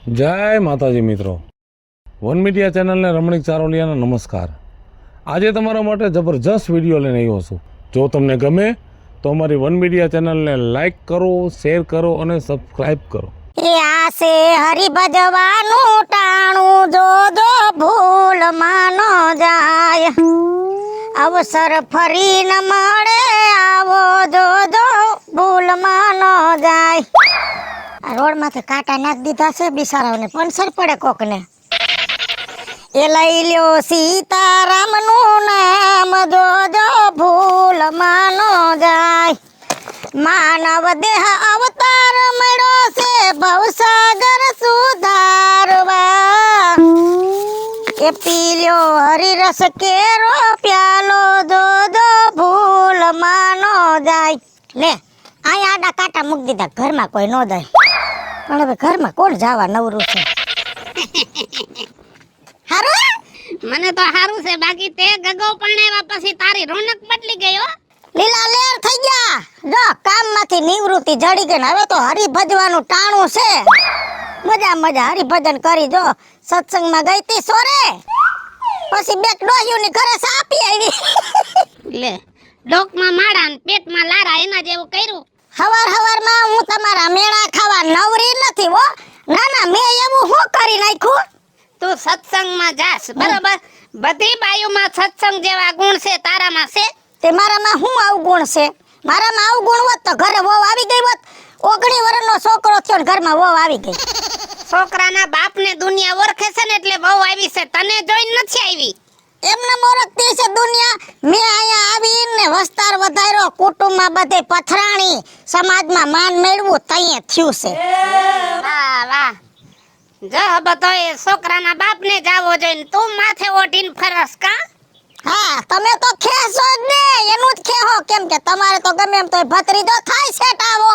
જય માતાજી મિત્રો, વન મીડિયા ચેનલને રમણીક ચારોલિયાના નમસ્કાર। આજે તમારા માટે જબરજસ્ત વિડીયો લઈને આવ્યો છું। જો તમને ગમે તો અમારી વન મીડિયા ચેનલને લાઈક કરો, શેર કરો અને સબસ્ક્રાઈબ કરો। એ આસે હરી ભજવાનું ટાણું જો જો ભૂલ માનો જાય, અવસર ફરી ન મળે આવો જો જો ભૂલ માનો જાય। આ રોડ માંથી કાંટા નાખી દીધા છે, બિચારાઓને પંચર પડે કોકને। એ લઈ લ્યો સીતારામનું નામ જો જો ભૂલ માનો જાય। માનવ દેહ અવતાર મળ્યો છે ભવસાગર સુધારવા, એ પી લ્યો હરિરસ કેરો પ્યાલો જો જો ભૂલ માનો જાય। લે અહીંયા આડા કાંટા મૂકી દીધા, ઘરમાં કોઈ ન જાય, પણ હવે ઘરમાં કોણ જવા નવરું છે। હારું મને તો હારું છે, બાકી તે ગગો પરણેવા પછી તારી રોનક બદલી ગઈ હો। લીલા લેર થઈ ગયા, જો કામમાંથી નિવૃત્તિ જડી ગઈ, હવે તો હરિભજવાનું ટાણું છે। મજા મજા હરિભજન કરી, જો સત્સંગમાં ગઈ તી સોરે, પછી બે ડોહ્યુની ઘરે સાપી આવી। લે ડોકમાં માળા ને પેટમાં લારા, એના જેવું કર્યું। હવારમાં હું તમારા મેળા ખાવા નવરી નથી હો, ના ના મેં એવું શું કરી નાખ્યું। તું સત્સંગમાં જાસ બરોબર, બધી બાયુમાં સત્સંગ જેવા ગુણ છે, તારામાં છે? તે મારામાં શું અવગુણ છે? મારામાં અવગુણ હોત તો ઘરે વહુ આવી ગઈ હોત। 19 વર્ષનો છોકરો થયો ને ઘરમાં વહુ આવી ગઈ। છોકરાના બાપને દુનિયા ઓળખે છે ને એટલે બહુ આવી છે, તને જોઈને નથી આવી। એમને મોરખતી છે દુનિયા। મેં અહીંયા આવીને વસ્તાર વધાર્યો, કુટુંબમાં બધે પથરાણી, સમાજમાં માન મેળવું તઈએ થયું છે। વાહ વાહ, જો બતોય છોકરાના બાપને જાવો જોઈને તું માથે ઓઢીને ફરસ કા? હા તમે તો ખેસો જ ને, એનું જ ખેહો, કેમ કે તમારે તો ગમે એમ તોય ભત્રીજો થાય છે ટાવો।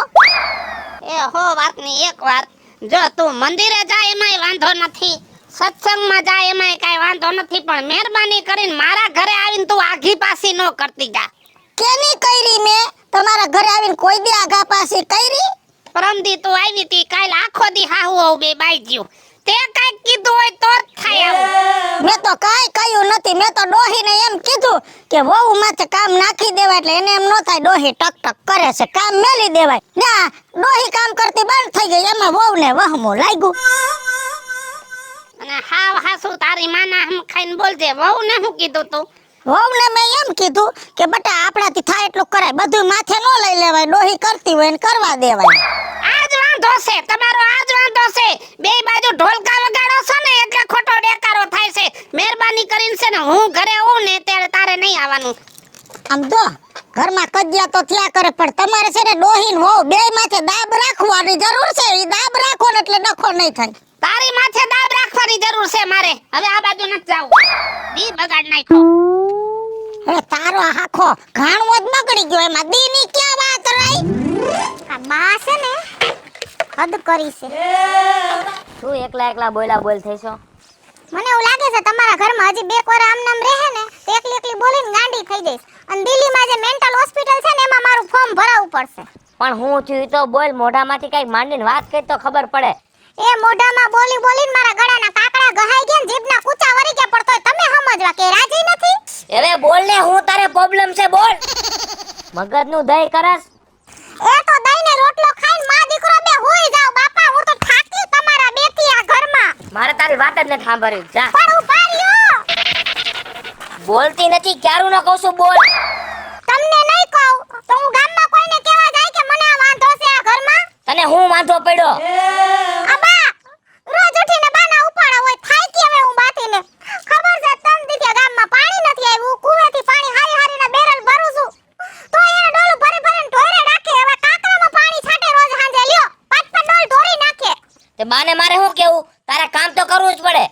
એ હો વાતની એક વાત, જો તું મંદિરે જાય એમાંય વાંધો નથી, સત્સંગમાં જાય એમાંય કાઈ વાંધો નથી, પણ મહેરબાની કરીને મારા ઘરે આવીને તું આઘી પાસી ન કરતી જા। કેની કઈરી મેં તમારા ઘરે આવીને કોઈ દી આગા પાછી કઈરી? પરમદી તું આવી તી, કાલ આખો દી હાહુ આવું બે બાઈ ગયું, તે કાઈ કીધું હોય તો જ થાય આવું। મેં તો કાઈ કહ્યું નથી, મેં તો ડોહીને એમ કીધું કે વહુ માથે કામ નાખી દેવાય, એટલે એને એમ ન થાય ડોહી ટક ટક કરે છે, કામ મેલી દેવાય। ના ડોહી કામ કરતી બંધ થઈ ગઈ, એમાં વહુને વહમું લાગ્યું। અને હાવ હાસુ તારી માના હમ ખાઈને બોલજે, વહુ ને શું કીધું તું? વહુને મેં એમ કીધું કે બટા આપણાથી થાય એટલું કરાય, બધું માથે ન લઈ લેવાય, ડોહી કરતી હોય ને કરવા દેવાય। આજ વાંધો છે તમારો, આજ વાંધો છે, બે બાજુ ઢોલકા વગાડો છો ને એટલે ખોટો ડેકારો થાય છે। મહેરબાની કરીને છે ને હું ઘરે આવું ને ત્યારે તારે નહીં આવવાનું। આમ તો ઘરમાં કજિયા તો થયા કરે, પણ તમારે છે ને ડોહી ને વહુ બે માથે દાબ રાખવાની જરૂર છે। ઈ દાબ રાખો ને એટલે ડખો નહીં થાય। તારી માથે દાબ રાખવાની જરૂર છે મારે, હવે આ બાજુ નથી જાવું, દી બગાડ નાખ્યો। હવે તારો આખો ઘાણવો જ બગડી ગયો, એમાં દીની ક્યાં વાત રહી? આ બા છે ને હદ કરી છે। તું એકલા બોલા બોલ થઈશો? મને એવું લાગે છે તમારા ઘરમાં હજી બે કોરા આમ નામ રહે ને તો એકલી બોલીને ગાંડી થઈ જઈશ, અને દિલ્હીમાં જે મેન્ટલ હોસ્પિટલ છે ને એમાં મારું ફોર્મ ભરાવવું પડશે। પણ હું થયું તો બોલ, મોઢામાંથી કઈક માંડીને વાત કરી તો ખબર પડે। એ મોઢામાં બોલીને મારા ગળાના કાકડા ગહાઈ ગયા ને જીભના કૂચા વરી ગયા, પણ તોય તમે સમજવા કે રાજી નથી? હવે બોલ ને, હું તારે પ્રોબ્લેમ છે બોલ। મગજનું દહીં કરસ? એ તો દહીંને રોટલો ખાઈને માં દીકરો બે હોઈ જાવ બાપા, હું તો થાકી તમારા બેથી આ ઘરમાં। મારે તારી વાત જ નથી સાંભળવી, જા। પણ ઉભા રહ્યો, બોલતી નથી, ક્યારું ન કહું છું બોલ। તમને નહીં કહું તો હું ગામમાં કોઈને કહેવા જાય કે મને આ વાંધો છે આ ઘરમાં? તને હું વાંધો પડ્યો? અબા રોજ ઉઠીને બાના ઉપાડા હોય, થાય કે હવે હું બાતીને ખબર છે 3 દિવસે ગામમાં પાણી નથી આવ્યું, કુવેથી પાણી હારીના બેરલ ભરું છું તો એને ડોલું ભરીને ઢોરે રાખે। હવે કાકરામાં પાણી છાટે રોજ સાંજે, લ્યો 5 ડોલ ઢોરી નાખે। તે બાને મારે શું કેવું? તારે કામ તો કરવું જ પડે।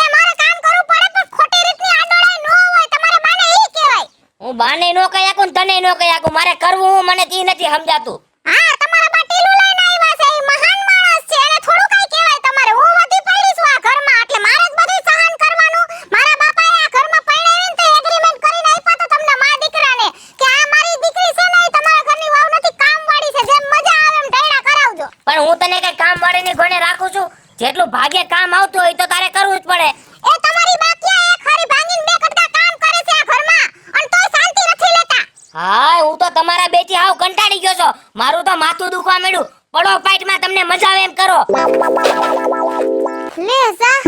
એ મારે કામ કરવું પડે, પણ ખોટી રીતની આડોળાઈ ન હોય, તમારે બાને ઈ કહેવાય। હું બાને નો કહી આકું ને તને નો કહી આકું, મારે કરવું હું, મને તી નથી સમજાતું। હા તમારા બા ટીલું લઈને આવ્યા છે, ઈ મહાન માણસ છે, એને થોડું કઈ કહેવાય તમારે। હું વધી પડી છું આ ઘરમાં, એટલે મારે જ બધું સહન કરવાનું। મારા બાપાએ આ ઘરમાં પરણાવીને તો એગ્રીમેન્ટ કરીને આપ્યા તો તમને માં દીકરાને કે આ મારી દીકરી છે ને, ઈ તમારા ઘરની વાવ નથી, કામવાળી છે, જેમ મજા આવે એમ ઢૈડા કરાવજો। પણ હું તને કઈ કામ વાળીની ઘણે રાખું છું? જેટલું ભાગે કામ આવતું હોય તો તારે કરવું જ પડે. એ તમારી બાકિયા એક હારી ભાંગીને બે કટકા કામ કરે છે આ ઘરમાં અને તોય શાંતિ નથી લેતા. હા, હું તો તમારા બેથી હાવ કંટાળી ગયો છો. મારું તો માથું દુખવા માંડ્યું. પડો પાઇટમાં, તમને મજા આવે એમ કરો. લે જા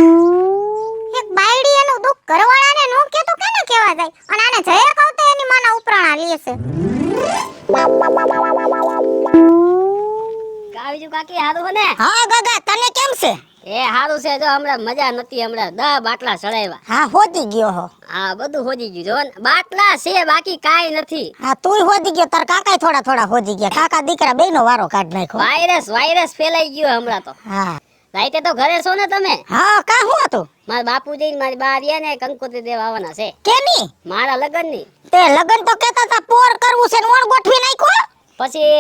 એક બાયડી એનું દુઃખ ઘરવાળાને નો કે તો કેને કેવા જાય અને આને જયા કહું તો એની માના ઉપરાણા લે છે. કાવીજુ કાકી હારું ને? હા ગગા તને કેમ છે? એ હારું છે. જો હમણાં મજા નથી. હમણાં 10 બાટલા ચડાવ્યા. હા હોદી ગયો હો. હા બધું હોજી ગયું. જો ને, બાટલા છે બાકી કાઈ નથી. હા તુંય હોદી ગયો તાર કાકાય થોડા થોડા હોદી ગયા. કાકા દીકરા બેયનો વારો કાઢ નાખ્યો. વાયરસ ફેલાઈ ગયો હમણાં તો. હા રાઈતે તો ઘરે છો ને તમે? હા કા હું હતું? મારા બાપુજી ને મારી બા રહ્યા ને કંકોત્રી દેવા આવવાના છે. કેની? મારા લગનની. તે લગન તો કેતા તા પોર કરવું છે ને ઓણ ગોઠવી નાખ્યો. પછી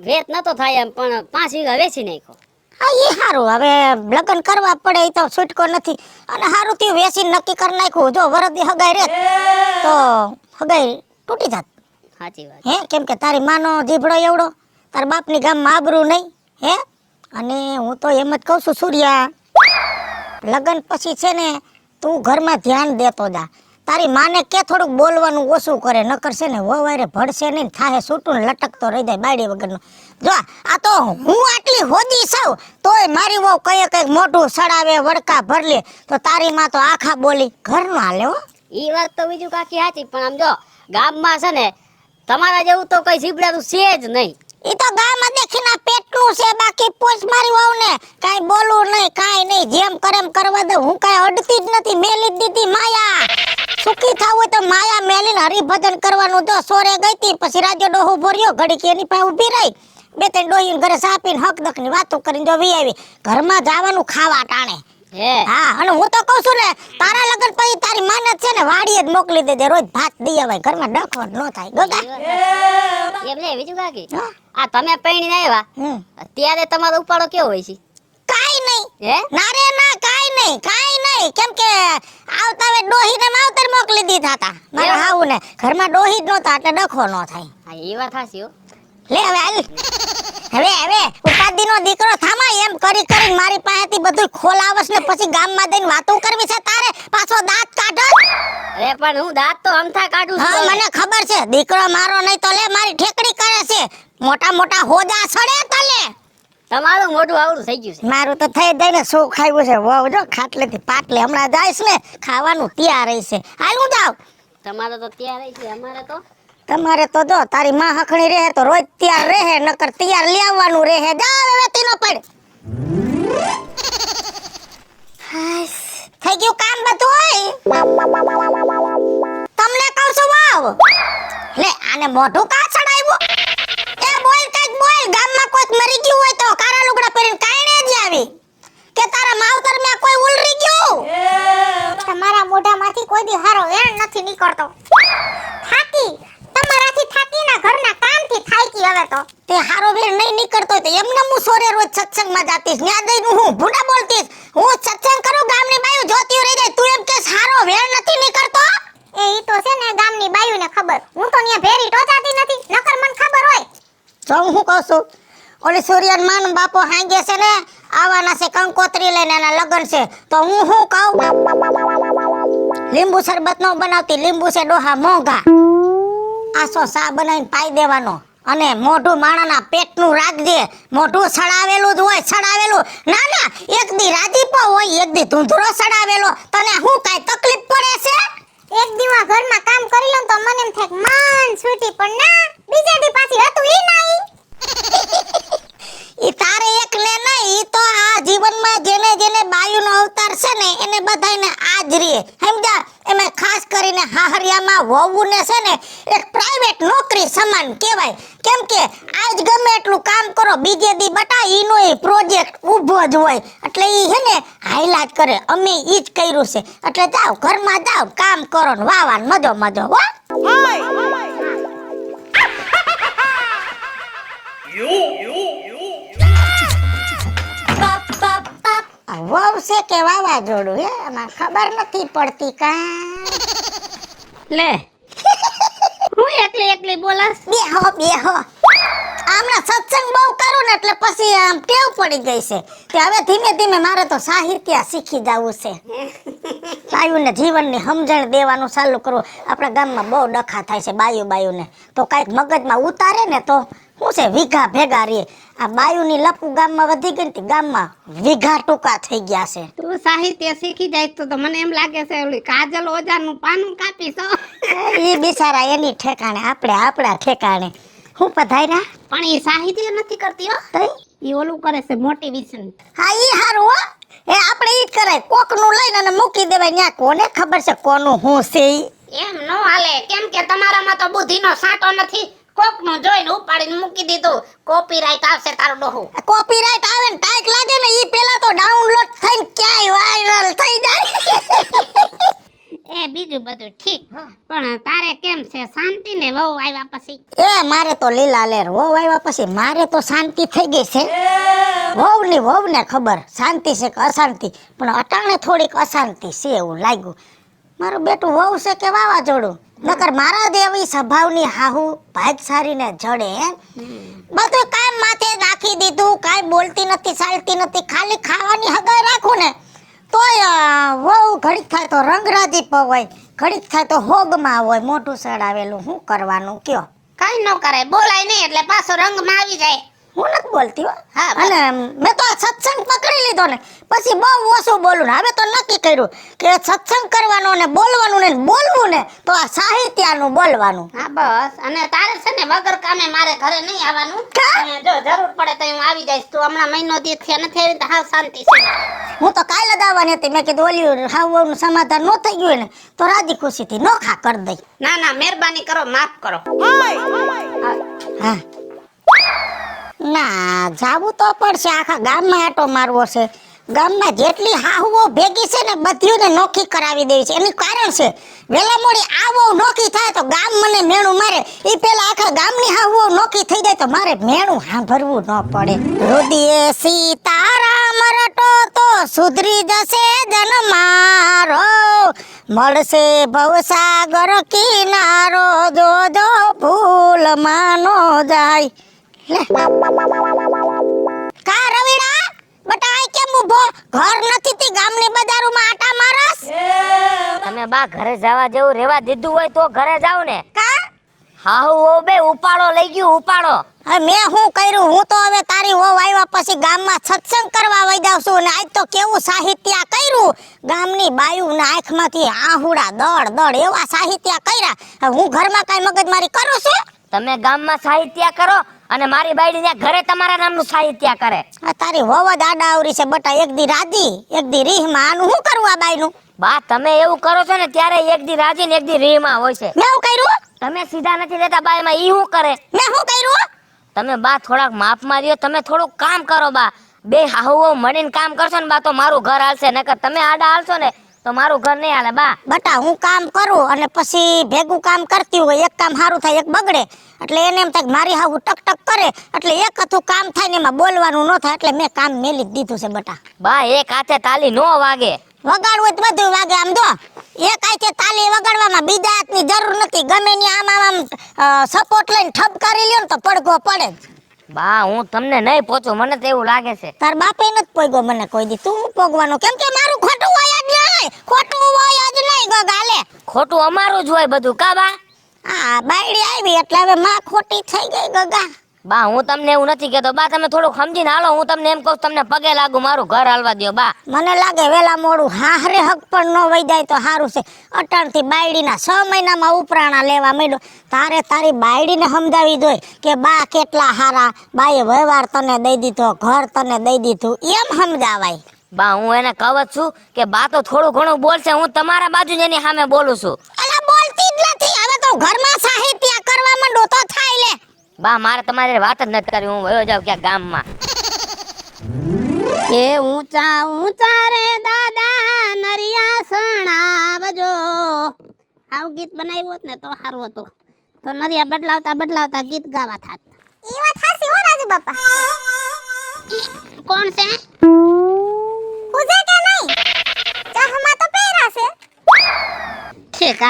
વેત નતો થાય એમ પણ 5 વીઘા વેચી નાખ્યો. હા ઈ હારું હવે લગન કરવા પડે ઈ તો છૂટકો નથી અને હારું થી વેસી નક્કી કરી નાખ્યું. જો વરદી હગાઈ રે તો હગાઈ તૂટી જાત. સાચી વાત. હે કેમ કે તારી માનો જીભડો એવડો તાર બાપની ગામમાં આબરૂ નહીં હે. અને હું તો એમ જ કહું છું સૂર્યા લગન પછી છે ને તું ઘરમાં ધ્યાન દેતો જા. તારી માને કે થોડુંક બોલવાનું ઓછું કરે નકર છે ને વવારે ભડશે નહીં થાહે છૂટું ને લટકતો રહી જાય બાયડી વગરનો. જો આ તો હું આટલી હોદી છું તોય મારી વહુ કઈ કઈક મોઢું સડાવે વડકા ભરલે તો તારી માં તો આખા બોલી ઘરનો હાલે હો. ઈ વાત તો બીજું કાકી સાચી પણ આમ જો ગામમાં છે ને તમારા જેવું તો કઈ જીબડાનું છે જ નહીં. ઈ તો ગામમાં દેખીને પેટનું છે બાકી પોચ મારી વહુ ને કાઈ બોલું નહીં કાઈ નહીં જેમ કરે એમ કરવા દે. હું કાઈ અડતી જ નથી મેલી જ દીધી માયા. સુખી થાવ હોય તો માયા મેલીને હરિભજન કરવાનું. જો સોરે ગઈ તી પછી રાજ્ય ડોહો ભર્યો ઘડી કે એની પાસે ઊભી રહી બે ત્રણ ડોહીને ઘરે સાપીને હક દકની વાતો કરીને જો વી આવી ઘરમાં જવાનું ખાવા ટાણે. હે હા અને હું તો કહું છું ને તારા લગન પછી તારી માને છે ને વાડીએ જ મોકલી દેજે રોજ ભાત દઈ આવાય ઘરમાં ડખવટ ન થાય. ગગા એમ લે બીજું કાકી હા? આ તમે પૈણીને આવ્યા હમ ત્યારે તમારો ઉપાડો કેવો હોય છે? કાઈ નહીં હે ના રે ના કાઈ નહીં કેમ કે આવતા વે ડોહીને માવતર મોકલી દીધા હતા મારા હાઉ ને ઘરમાં ડોહી જ નહોતા એટલે ડખો ન થાય. હા એ વાત સાચી હો. લે હવે ઉપાધિનો દીકરો થામા એમ કરી કરીને મારી પાસેથી બધું ખોલાવસ ને પછી ગામમાં જઈને વાતો કરવી છે તારે પાછો દાંત કાઢો. અરે પણ હું દાંત તો અમથા કાઢું હા છું. મને ખબર છે દીકરો મારો નહીં તો લે મારી ઠેકડી કરે છે મોટા મોટા હોદા સડે તલે. તમારું મોઢું આવડું થઈ ગયું છે. મારું તો થઈ જાય ને શું ખાયું છે વહુ જો ખાટલેથી પાટલે હમણાં જાઈશ ને ખાવાનું તૈયાર રહેશે. હાલ હું જાઉં. તમારે તો તૈયાર છે અમારે તો તમારે તો જો તારી માં હખણી રહે તો રોજ તૈયાર રહે નકર તૈયાર લઈ આવવાનું રહે. જા હવે તીનો પડ. થઈ ગયું કામ બધું તમને કહું છું વાવ લે આને મોઢું કા ચડાવ્યું એ બોલ કઈક બોલ ગામમાં કોઈ મરી ગયું હોય તો કારા લુગડા પહેરીને કાઈને જ આવી કે તારા માવતર મે કોઈ ઉલરી ગયું. તમારા મોઢામાંથી કોઈ દી હારો વેણ નથી નીકળતો. થાકી તમારાથી થાકી ના ઘરના કામથી થાકી હવે તો તે હારો વેણ નહીં નીકળતો તો એમને હું સોરે રોજ સત્સંગમાં જાતીશ ન્યા દઈને હું ભૂંડા બોલતીશ. હું સત્સંગ કરું ગામની બાયું જોતીઓ રહી જાય તું એમ કે હારો વેણ નથી નીકળતો. એ ઈ તો છે ને ગામની બાયુને ખબર હું તો ન્યા ભેરી ટોચાતી નથી નકર મને ખબર હોય. જો હું કહું છું ઓલી સૂર્યન માન બાપો હાંગે છે ને આવાના છે કંકોત્રી લઈને એના લગન છે તો હું શું કહું લીંબુ શરબત નો બનાવતી લીંબુ છે ડોહા મોંઘા આસો સા બનાવીને પાઈ દેવાનો અને મોઢું માણાના પેટનું રાખજે. મોઢું સડાવેલું જ હોય સડાવેલું ના ના એક દી રાજીપો હોય એક દી ધૂંધળો સડાવેલો તને હું કાઈ તકલીફ પડે છે? એક દીવા ઘરમાં કામ કરી લઉં તો મને એમ થાય માન છૂટી પણ ના બીજા દી પાછી હતું ઈ નહીં. ઈ તારે એક ને નહીં ઈ તો આ જીવનમાં જેને જેને બાયુનો અવતાર છે ને એને બધાયને આજ રે સમજા. એમાં ખાસ કરીને હાહરિયામાં વહુને છે ને એક પ્રાઇવેટ નોકરી સમાન કહેવાય કેમ કે આજ ગમે એટલું કામ કરો બીજે દી બટા ઈનો એ પ્રોજેક્ટ ઊભો જ હોય એટલે ઈ હે ને હાઈલાજ કરે અમે ઈ જ કર્યું છે એટલે જાવ ઘરમાં જાવ કામ કરો ને વાવાન મજો મજો હો. વહુ છે કે વાવાઝોડું હે એમાં ખબર નથી પડતી કા. લે હું એકલી એકલી બોલાસ. બેહો આમણે સત્સંગ બહુ કરું ને એટલે પછી આમ ટેવ પડી ગઈ છે કે હવે ધીમે ધીમે મારે તો સાહિત્ય શીખી જવું છે. બાયુને જીવનની સમજણ દેવાનું ચાલુ કરવું. આપણા ગામમાં બહુ ડખા થાય છે બાયુને, તો કાંઈક મગજમાં ઉતારે ને તો શું છે વીઘા ભેગા રે. આ બાયુની લપુ ગામમાં વધી ગઈ ને ગામમાં વીઘા ટૂંકા થઈ ગયા છે. તું સાહિત્ય શીખી જાય તો મને એમ લાગે છે ઓલી કાજલ ઓજાનું પાનું કાપી છો. એ બિચારા એની ઠેકાણે, આપણે આપણા ઠેકાણે. હું પધાર્યા? પણ એ સાહિત્ય નથી કરતી હો, એ ઓલું કરે છે મોટિવેશન. હા ઈ હારું હો. એ આપણે ઈ જ કરાય, કોકનું લઈને અને મૂકી દેવાય. ન્યા કોને ખબર છે કોનું હું છે ઈ? એમ નો હાલે, કેમ કે તમારામાં તો બુદ્ધિનો સાટો નથી. કોકનું જોઈને ઉપાડીને મૂકી દીધું, કોપીરાઈટ આવશે તારું ડોહું. કોપીરાઈટ આવે ને ટાઈક લાગે ને ઈ પેલા તો ડાઉનલોડ થઈને ક્યાંય વાયરલ થઈ જાય. એ બીજું બધું ઠીક, પણ તારે કેમ છે? શાંતિ ને વહુ આવ્યા પછી? એ મારે તો લીલા લેર વહુ આવ્યા પછી મારે તો શાંતિ થઈ ગઈ છે. વહુને ખબર શાંતિ છે કે અશાંતિ, પણ અટાણે થોડીક અશાંતિ છે એવું લાગ્યું. મારું બેટું વહુ છે કે વાવાઝોડું? નકર મારા દેવી સ્વભાવની હાહુ ભાગ સારીને જડે. બધું કામ માથે રાખી દીધું, કાંઈ બોલતી નથી, ચાલતી નથી, ખાલી ખાવાની હગાઈ રાખું ને તોય વહુ ઘડીક થાય તો રંગરાજી હોય, ઘડીક થાય તો હોગમાં હોય, મોઢું સડાવેલું. શું કરવાનું કયો? કઈ ન કરાય, બોલાય નહીં એટલે પાછો રંગમાં આવી જાય. હું નથી બોલતી હો. હા, અને મેં તો સત્સંગ પકડી લીધો ને પછી બહુ ઓછું બોલું ને. હવે તો નક્કી કર્યું કે સત્સંગ કરવાનો ને બોલવાનું ને બોલવું ને તો આ સાહિત્યનું બોલવાનું. હા બસ. અને તારે છે ને વગર કામે મારે ઘરે નહીં આવવાનું. અને જો જરૂર પડે તો હું આવી જઈશ. તું હમણાં મહિનો દી થયા નથી આવી તો હાવ શાંતિ છે. હું તો કાલે જ આવવાની હતી. મેં કીધું ઓલી હાવનું સમાધાન ન થઈ ગયું ને તો રાજી ખુશીથી નોખા કરી દઈ. ના ના, મહેરબાની કરો, માફ કરો. હા ના, જાવું તો પડશે. આખા ગામમાં આટો મારવો છે. ગામમાં જેટલી હાહુઓ ભેગી છે ને બધીઓને નોખી કરાવી દેવી છે. એનું કારણ છે વેલા મોડી આ વહુ નોખી થાય તો ગામ મને મેણું મારે. એ પેલા આખા ગામની હાહુઓ નોખી થઈ જાય તો મારે મેણું સાંભળવું ન પડે. રુદિએ સીતારામ રટો તો સુધરી જશે જન મારો, મળશે ભવસાગર કિનારો, જો જો ભૂલ માનો જાય. કા રવિડા બટા આય કેમ ઊભો? ઘર નથી તી ગામની બજારોમાં આટા મારસ? તમે બા ઘરે જવા જેવું રેવા દીધું હોય તો ઘરે જાવ ને. કા હાઉ બે ઉપાડો લઈ ગયું, ઉપાડો. હવે મેં શું કર્યું? હું તો હવે તારી વહુ આવ્યા પછી ગામમાં સત્સંગ કરવા વઈ જાઉં છું. ને આજ તો કેવું સાહિત્ય કર્યું. ગામની બાયુના આંખમાંથી આહુડા દળ દળ એવા સાહિત્ય કર્યા. હવે હું ઘરમાં કાંઈ મગજમારી કરું છું? તમે ગામમાં સાહિત્ય કરો અને મારી બાયડી ઘરે તમારા નામનું સાહિત્ય કરે. આ તારી વહુ જ આડા આવરી છે બટા. એક દી રાજી એક દી રીહમાં. આનું શું કરવું આ બાયનું? બા તમે એવું કરો છો ને ત્યારે એક દી રાજી ને એક દી રીમાં હોય છે. મેં શું કર્યું? તમે સીધા નથી લેતા બા, એમાં ઈ શું કરે? મેં શું કર્યું? તમે બા થોડાક માપ માર્યો. તમે થોડુંક કામ કરો બા. બે હાહુઓ મળીને કામ કરશો ને બા તો મારું ઘર હાલશે. નકર તમે આડા હાલશો ને તો મારું ઘર નહીં હાલે બા. બટા હું કામ કરું અને પછી ભેગું કામ કરતી હોય, એક કામ સારું થાય એક બગડે એટલે એને એમ થાય કે મારી હાવું ટક ટક કરે એટલે એક હતું કામ થાય ને એમાં બોલવાનું ન થાય એટલે મેં કામ મેલી જ દીધું છે બટા. બા એક હાથે તાલી નો વાગે. વગાડવું તો બધું વાગે. આમ જો એક હાથે તાલી વગાડવામાં બીજા હાથની જરૂર નથી. ગમે ને આમ આમ સપોર્ટ લઈને ઠપકારી લ્યો ને તો પડઘો પડે જ. બા હું તમને નહીં પહોંચું, મને તો એવું લાગે છે. તાર બાપે નથી પોગ્યો મને કોઈ દી. તું પોગવાનો કેમ કે મારું ખોટું હોય જ નહીં. ખોટું હોય જ નહીં ગગાલે. ખોટું અમારું જ હોય બધું કા બા? હા બાયડી આવી એટલે હવે માં ખોટી થઈ ગઈ ગગા. બા હું તમને એવું નથી કહેતો બા, તમે થોડુંક સમજીને હાલો. હું તમને એમ કહું તમને પગે લાગુ, મારું ઘર હાલવા દ્યો બા. મને લાગે વેલા મોડું હારે હક પણ ન વઈ જાય તો સારું છે. અટાણથી બાયડીના 6 મહિનામાં ઉપરાણા લેવા માંડ્યો. તારે તારી બાયડીને સમજાવી જોઈએ કે બા કેટલા હારા, બાએ વ્યવહાર તને દઈ દીધો, ઘર તને દઈ દીધું, એમ સમજાવાય. બા હું એને કહું જ છું કે બા તો થોડું ઘણું બોલશે. હું તમારા બાજુ જ એની સામે બોલું છું. અલા બોલતી જ નથી. હવે તો ઘરમાં સાહિત્ય કરવા માંડો તો થાય લે. બા મારે તમારી વાત જ નથી કરી. હું વયો જાઉં ક્યાં ગામમાં. એ ઊંચા ઊંચા રે દાદા નરિયા સણાવજો. આવું ગીત બનાવ્યું હોત ને તો સારું હતું. તો નરિયા બદલાવતા બદલાવતા ગીત ગાવા થાત. ઈ વાત હાસી હો રાજુ બાપા. કોણ છે? ઉજે કે નહીં? ચાહમાં તો પહેરા છે. ઠીક.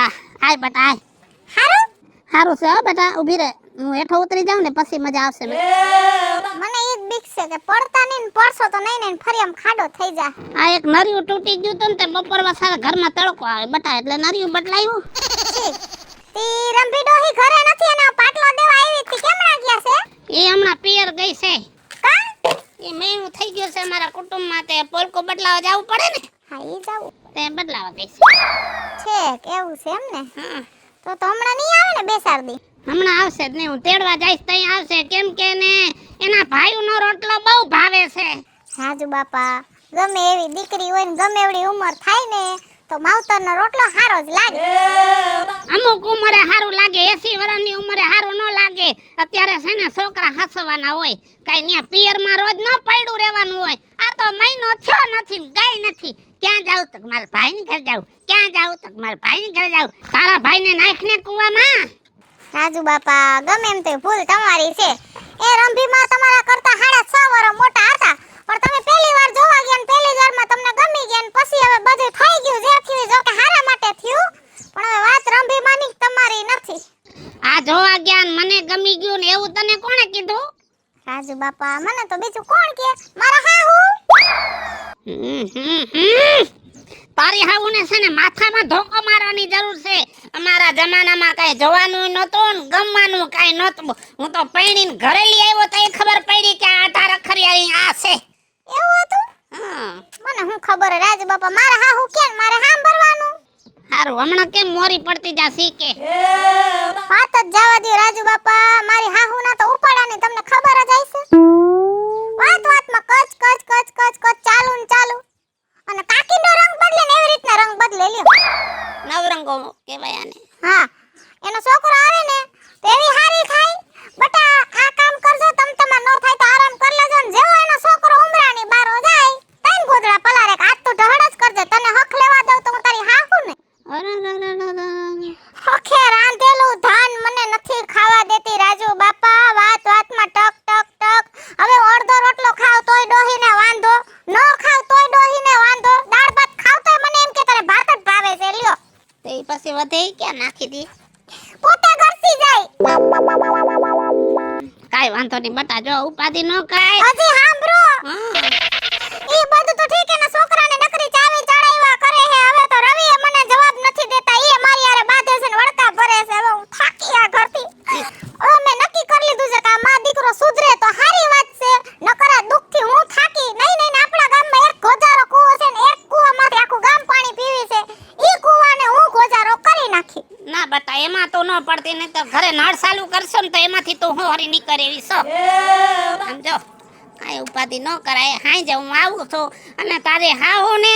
આય બટા આય. હારું સારું છે હો બેટા, ઊભી રહે. હું હેઠો ઉતરી જાઉં ને પછી મજા આવશે મને ઈ જ બીક છે કે પડતા નહીં ને પડશો તો નહીં ને ફરી આમ ખાડો થઈ જાય. આ એક નરિયું તૂટી ગયું તું ને તે બપોર સારા ઘરમાં તડકો આવે બટા એટલે નરિયું બદલાયું. ઠીક. તી રંભી ડોહી ઘરે નથી અને આ પાટલો દેવા આવી હતી કેમણા ગયા છે? એ હમણાં પિયર ગઈ છે. કા? એ મહિનું થઈ ગયું છે મારા કુટુંબમાં તે પોલકો બદલાવા જવું પડે ને હા ઈ જાવ. તે બદલાવા ગઈ છે. છેક એવું છે એમ ને. હા તો હમણાં નહીં આવે ને બેસાડી. હમણાં આવશે જ નહીં. હું તેડવા જઈશ તઈ આવશે કેમ કે ને એના ભાઈનો રોટલો બહુ ભાવે છે. રાજુ બાપા ગમે એવી દીકરી હોય ને ગમે એવડી ઉંમર થાય ને તો માવતરનો રોટલો હારો જ લાગે. અમુક ઉંમરે સારું લાગે 80 વર્ષની ઉંમરે સારું ન લાગે. અત્યારે છે ને છોકરા હસવાના હોય કઈ ત્યાં પિયરમાં રોજ ન પડ્યું રહેવાનું હોય. આ તો મહિનો થયો નથી ગઈ નથી. ક્યાં જાવ તો મારા ભાઈની ઘરે જાવ ક્યાં જાવ તો મારા ભાઈની ઘરે જાવ. તારા ભાઈને નાખને કુવામાં. રાજુ બાપા ગમે એમ તે ભૂલ તમારી છે. એ રંભીમાં તમારા કરતા 6.5 વર્ષ મોટા હતા પણ તમે પહેલી વાર જોવા ગયા ને પહેલી વારમાં તમને ગમી ગયા ને પછી હવે બધું થઈ ગયું જે થયું જો કે હારા માટે થયું પણ હવે વાત રંભીમાંની તમારી નથી. આ જોવા ગયા ને મને ગમી ગયું ને એવું તને કોણે કીધું? રાજુ બાપા મને તો બીજું કોણ કે મારા હાહુ. તારી હાઉને છે ને માથામાં ધોકો મારવાની જરૂર છે. અમારા જમાનામાં કઈ જોવાનું નહોતું ને ગમવાનું કઈ નહોતું. હું તો પૈણીને ઘરે લઈ આવ્યો તો એ ખબર પડી કે આ તારા ખરિયાળી આ છે. એવું હતું? હા મને હું ખબર રાજુ બાપા મારા હાહુ કેમ મારે સાંભળવાનું. હારું હમણાં કેમ મોરી પડતી જા શીખે. વાત જ જવા દો રાજુ બાપા મારી હાહુ ના તો ઉપાડાની તમને ખબર જ હશે. વાત વાતમાં કચ કચ કચ કચ કચ ચાલુ ને ચાલુ અને કાકીનો રંગ બદલે ને એવી રીતના રંગ બદલે લ્યો. નવરંગો કહેવાય આને. હા એનો છોકરો આવે ને તો એવી હારી થાય બટા આ કામ કરજો તમ તમાર નો થાય તો આરામ કરી લેજો ને જેવો એનો છોકરો ઉમરાની બારો જાય તૈન ગોદડા પલારે આજ તો ઢહડ જ કરજે તને હક લેવા દઉં તો હું તારી હાહુ ને. હખે રાંધેલું ધાન મને નથી ખાવા દેતી રાજુ બાપા વાત વાતમાં ટક ટક ટક. હવે અડધો રોટલો ખાવ તોય ડોહીને વાંધો ન ખાવ તોય ડોહીને વાંધો દાળ ભાત ખાવ તોય મને એમ કે તને ભાત જ ભાવે છે લ્યો. તે પછી વધે ક્યાં નાખી દી. પોતે ઘરસી જાય. કાઈ વાંધો નહીં બટા જો ઉપાધિ ન કાય. હજી સાંભળો ઈ બધું તો ઠીક એના છોકરાને નકરી ચાવી ચડાવ્યા કરે હે હવે તો રવિએ મને જવાબ નથી દેતા ઈ મારી હારે બાધે છે ને વળતા ભરે છે હવે હું થાકી આ ઘરથી. હવે મેં નક્કી કરી લીધું છે કે આ માં દીકરો સુધરે તો સારી વાત છે નકર આ દુઃખથી હું થાકી નહીં નહીં આપણા ગામમાં એક ગોજારો કૂવો છે ને એક કૂવામાંથી આખું ગામ પાણી પીવે છે ઈ કૂવાને હું ગોજારો કરી નાખી. ના બટા એમાં તો ન પડતી નહીં તો ઘરે નળ ચાલુ કરશો ને તો એમાંથી તો હું હરી નીકળે એવી છો. સમજો કાંઈ ઉપાધિ ન કરાય. હાઈ જાઉં હું આવું છું અને તારે હાહુ ને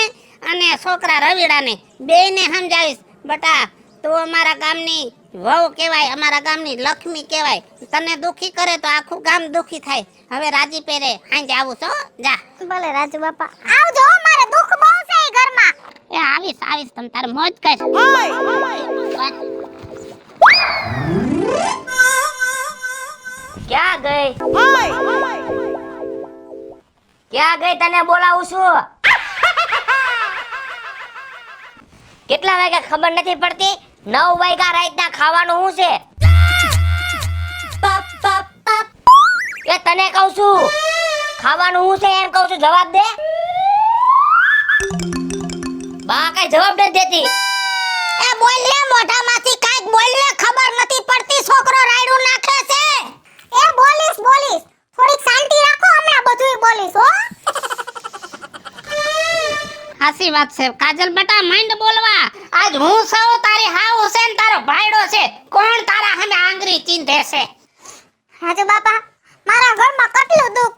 અને છોકરા રવિડાને બેયને સમજાવીશ બટા તું અમારા ગામની વહુ કહેવાય અમારા ગામની લક્ષ્મી કહેવાય. તને દુખી કરે તો આખું ગામ દુખી થાય. હવે રાજી પેરે હાઈ આવું છો જા. ભલે રાજુ બાપા આવજો મારે દુઃખ બહુ છે ઈ ઘરમાં. એ આવીશ આવીશ તમ તારે મોજ કર. ક્યાં ગઈ ક્યાં ગઈ તને બોલાવું છું. કેટલા વાગ્યા ખબર નથી પડતી 9 વાગ્યા રાતના ખાવાનું શું છે એ તને કહું છું ખાવાનું શું છે એમ કહું છું જવાબ દે. બા કઈ જવાબ નથી દેતી. એ બોલ લે મોઢામાંથી કાઈક બોલ લે ખબર નથી પડતી છોકરો રાયડું નાખે છે. એ બોલીશ બોલીશ થોડીક શાંતિ રાખો હમણાં બધુંય બોલીશ હો. હાસી વાત છે કાજલ બટા માંડ બોલવા. આજ હું સૌ તારી હાવ હુસેન તારો ભાઈડો છે. કોણ તારા સામે આંગળી ચીંધે છે? રાજુ બાપા મારા ઘરમાં કેટલું દુઃખ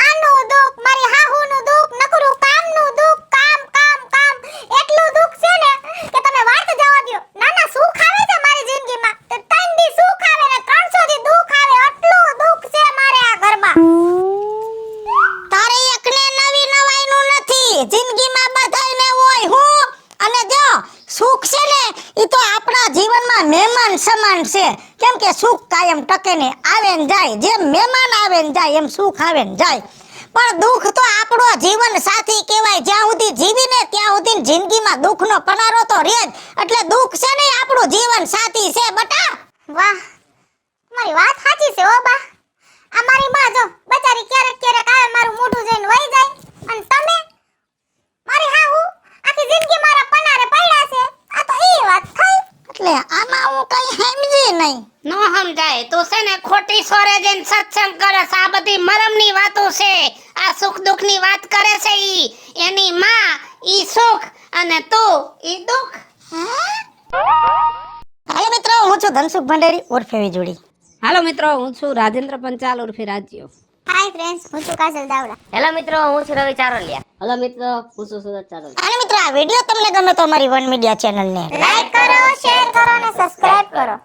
આનું દુઃખ મારી હાહુનું દુઃખ નકરું કામનું દુઃખ કામ કામ કામ એટલું દુઃખ છે ને કે તમે વાત જવા દો. નાના સુખ આવે છે મારી જિંદગીમાં તો 3 દી સુખ આવે ને 300 દી દુઃખ આવે એટલું દુઃખ છે મારે આ ઘરમાં. તારે એકને નવી નવાઈનું નથી જિંદગીમાં બધાયને હોય હું અને જો સુખ છે ને ઈ તો આપણા જીવનમાં મહેમાન સમાન છે કેમ કે સુખ કાયમ ટકે ને આવે ને જાય જેમ મહેમાન આવે ને જાય એમ સુખ આવે ને જાય પણ દુઃખ તો આપણો જીવન સાથી કહેવાય જ્યાં સુધી જીવીને ત્યાં સુધી જિંદગીમાં દુઃખનો પનારો તો રહે જ એટલે દુઃખ છે ને આપણું જીવન સાથી છે બટા. વાહ મારી વાત સાચી છે ઓ બા. આ મારી બા જો બચારી ક્યારેક ક્યારેક આવે મારું મોઢું જોઈને વહી જાય અને તમે મારી હાહુ આખી જિંદગી મારા પનારે પડ્યા છે. આ તો ઈ વાત થઈ. એટલે આમાં હું કઈ સમજી નહીં. નો સમજાય તું છે ને ખોટી સોરે જઈને સત્સંગ કરે છે. આ બધી મરમની વાતો છે. આ સુખ દુઃખની વાત કરે છે ઈ. એની માં ઈ સુખ અને તું ઈ દુઃખ. હાલો મિત્રો, હું છું ધનસુખ ભંડેરી ઉર્ફે વીજળી. હાલો મિત્રો, હું છું રાજેન્દ્ર પંચાલ ઉર્ફે રાજ્યો. હાય ફ્રેન્ડ્સ, હું છું કાજલ દાવડા. હેલો મિત્રો, હું છું રવિ ચારોલિયા. હલો મિત્રો, હું છું સુરત ચારોલિયા. અને મિત્રો, આ વિડિયો તમને ગમે તો અમારી વન મીડિયા ચેનલને લાઈક કરો, શેર કરો અને સબસ્ક્રાઇબ કરો.